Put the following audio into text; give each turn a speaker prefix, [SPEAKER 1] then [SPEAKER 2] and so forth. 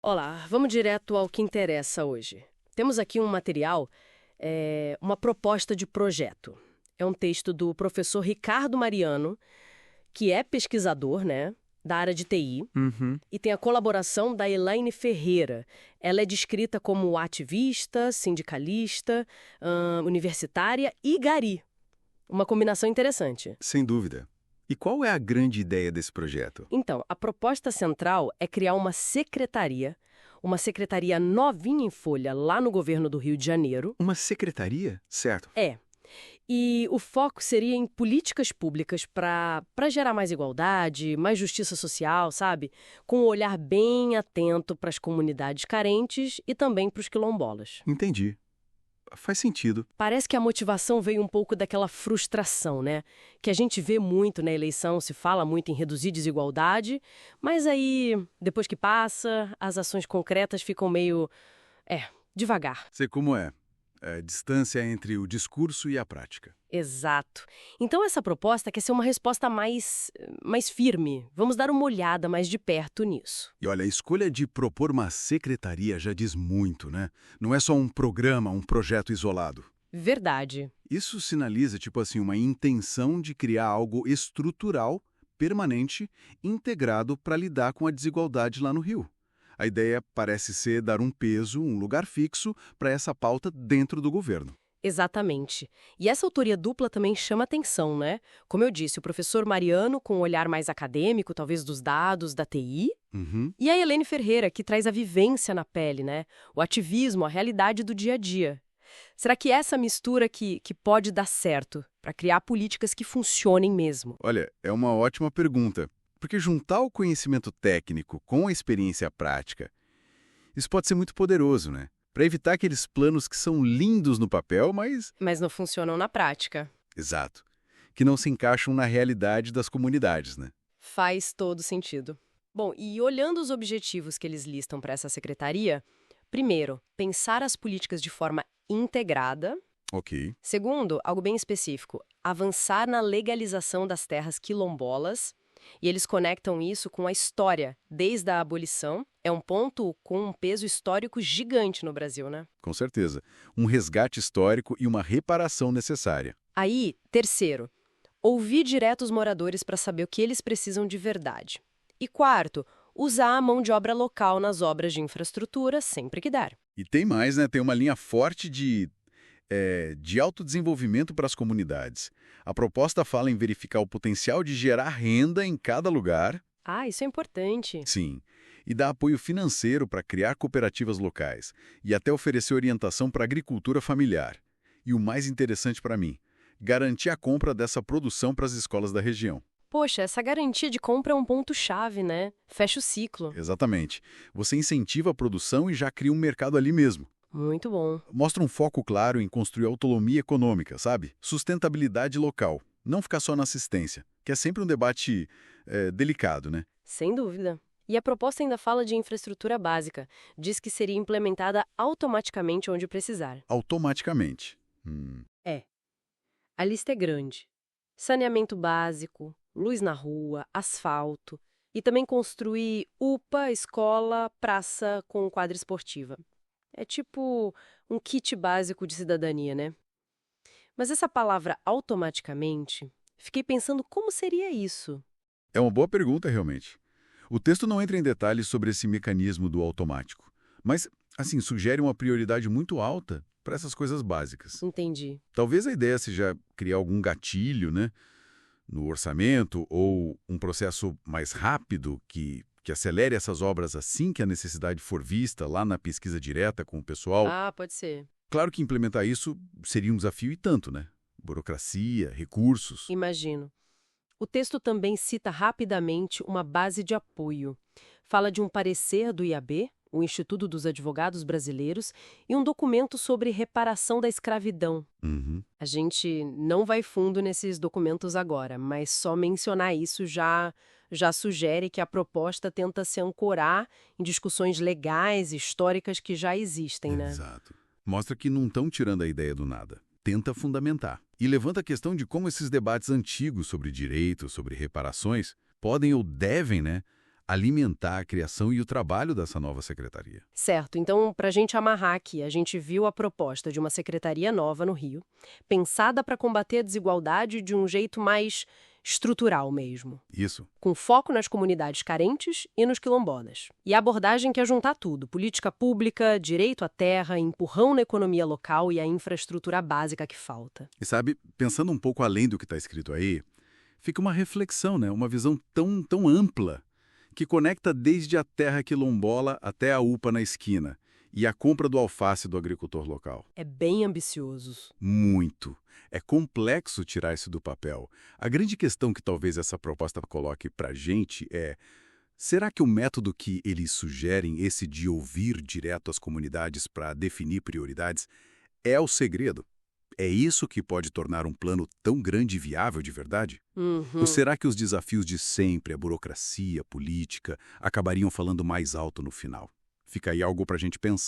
[SPEAKER 1] Olá, vamos direto ao que interessa hoje. Temos aqui um material, uma proposta de projeto. É um texto do professor Ricardo Mariano, que é pesquisador, né, da área de TI,
[SPEAKER 2] Uhum.
[SPEAKER 1] e tem a colaboração da Elaine Ferreira. Ela é descrita como ativista, sindicalista, universitária e gari. Uma combinação interessante.
[SPEAKER 2] Sem dúvida. E qual é a grande ideia desse projeto?
[SPEAKER 1] Então, a proposta central é criar uma secretaria novinha em folha lá no governo do Rio de Janeiro.
[SPEAKER 2] Uma secretaria? Certo.
[SPEAKER 1] É. E o foco seria em políticas públicas para gerar mais igualdade, mais justiça social, sabe? Com um olhar bem atento para as comunidades carentes e também para os quilombolas.
[SPEAKER 2] Entendi. Faz sentido.
[SPEAKER 1] Parece que a motivação veio um pouco daquela frustração, né? Que a gente vê muito na eleição, se fala muito em reduzir desigualdade, mas aí, depois que passa, as ações concretas ficam meio, devagar.
[SPEAKER 2] Sei como é. Distância entre o discurso e a prática.
[SPEAKER 1] Exato. Então essa proposta quer ser uma resposta mais firme. Vamos dar uma olhada mais de perto nisso.
[SPEAKER 2] E olha, a escolha de propor uma secretaria já diz muito, né? Não é só um programa, um projeto isolado.
[SPEAKER 1] Verdade.
[SPEAKER 2] Isso sinaliza, tipo assim, uma intenção de criar algo estrutural, permanente, integrado para lidar com a desigualdade lá no Rio. A ideia parece ser dar um peso, um lugar fixo para essa pauta dentro do governo.
[SPEAKER 1] Exatamente. E essa autoria dupla também chama atenção, né? Como eu disse, o professor Mariano, com um olhar mais acadêmico, talvez dos dados, da TI,
[SPEAKER 2] Uhum.
[SPEAKER 1] e a Helene Ferreira, que traz a vivência na pele, né? O ativismo, a realidade do dia a dia. Será que essa mistura que pode dar certo para criar políticas que funcionem mesmo?
[SPEAKER 2] Olha, é uma ótima pergunta, porque juntar o conhecimento técnico com a experiência prática, isso pode ser muito poderoso, né? Para evitar aqueles planos que são lindos no papel, mas,
[SPEAKER 1] Mas não funcionam na prática.
[SPEAKER 2] exato, que não se encaixam na realidade das comunidades, né?
[SPEAKER 1] Faz todo sentido. Bom, e olhando os objetivos que eles listam para essa secretaria, primeiro, pensar as políticas de forma integrada.
[SPEAKER 2] Ok.
[SPEAKER 1] Segundo, algo bem específico, avançar na legalização das terras quilombolas. E eles conectam isso com a história, desde a abolição. É um ponto com um peso histórico gigante no Brasil, né?
[SPEAKER 2] Com certeza. Um resgate histórico e uma reparação necessária.
[SPEAKER 1] Aí, terceiro, ouvir direto os moradores para saber o que eles precisam de verdade. E quarto, usar a mão de obra local nas obras de infraestrutura sempre que der.
[SPEAKER 2] E tem mais, né? Tem uma linha forte de autodesenvolvimento para as comunidades. A proposta fala em verificar o potencial de gerar renda em cada lugar,
[SPEAKER 1] Ah, isso é importante.
[SPEAKER 2] sim, e dar apoio financeiro para criar cooperativas locais e até oferecer orientação para a agricultura familiar. E o mais interessante para mim, garantir a compra dessa produção para as escolas da região.
[SPEAKER 1] Poxa, essa garantia de compra é um ponto-chave, né? Fecha o ciclo.
[SPEAKER 2] Exatamente. Você incentiva a produção e já cria um mercado ali mesmo.
[SPEAKER 1] Muito bom.
[SPEAKER 2] Mostra um foco claro em construir autonomia econômica, sabe? Sustentabilidade local. Não ficar só na assistência, que é sempre um debate delicado, né?
[SPEAKER 1] Sem dúvida. E a proposta ainda fala de infraestrutura básica. Diz que seria implementada automaticamente onde precisar.
[SPEAKER 2] Automaticamente.
[SPEAKER 1] É. A lista é grande. Saneamento básico, luz na rua, asfalto e também construir UPA, escola, praça com quadra esportiva. É tipo um kit básico de cidadania, né? Mas essa palavra automaticamente, fiquei pensando como seria isso.
[SPEAKER 2] É uma boa pergunta, realmente. O texto não entra em detalhes sobre esse mecanismo do automático, mas, assim, sugere uma prioridade muito alta para essas coisas básicas.
[SPEAKER 1] Entendi.
[SPEAKER 2] Talvez a ideia seja criar algum gatilho, né, no orçamento ou um processo mais rápido que acelere essas obras assim que a necessidade for vista, lá na pesquisa direta com o pessoal.
[SPEAKER 1] Ah, pode ser.
[SPEAKER 2] Claro que implementar isso seria um desafio e tanto, né? Burocracia, recursos.
[SPEAKER 1] Imagino. O texto também cita rapidamente uma base de apoio. Fala de um parecer do IAB, o Instituto dos Advogados Brasileiros, e um documento sobre reparação da escravidão.
[SPEAKER 2] Uhum.
[SPEAKER 1] A gente não vai fundo nesses documentos agora, mas só mencionar isso já sugere que a proposta tenta se ancorar em discussões legais e históricas que já existem, né?
[SPEAKER 2] Exato. Mostra que não estão tirando a ideia do nada. Tenta fundamentar. E levanta a questão de como esses debates antigos sobre direitos, sobre reparações, podem ou devem, né, alimentar a criação e o trabalho dessa nova secretaria.
[SPEAKER 1] Certo, então, para a gente amarrar aqui, a gente viu a proposta de uma secretaria nova no Rio, pensada para combater a desigualdade de um jeito mais estrutural mesmo,
[SPEAKER 2] Isso.
[SPEAKER 1] com foco nas comunidades carentes e nos quilombolas. E a abordagem quer juntar tudo: política pública, direito à terra, empurrão na economia local e a infraestrutura básica que falta.
[SPEAKER 2] E sabe, pensando um pouco além do que está escrito aí, fica uma reflexão, né? Uma visão tão ampla, que conecta desde a terra quilombola até a UPA na esquina e a compra do alface do agricultor local.
[SPEAKER 1] É bem ambicioso.
[SPEAKER 2] Muito. É complexo tirar isso do papel. A grande questão que talvez essa proposta coloque para a gente é: será que o método que eles sugerem, esse de ouvir direto as comunidades para definir prioridades, é o segredo? É isso que pode tornar um plano tão grande e viável de verdade? Ou
[SPEAKER 1] Uhum.
[SPEAKER 2] será que os desafios de sempre, a burocracia, a política, acabariam falando mais alto no final? Fica aí algo para a gente pensar.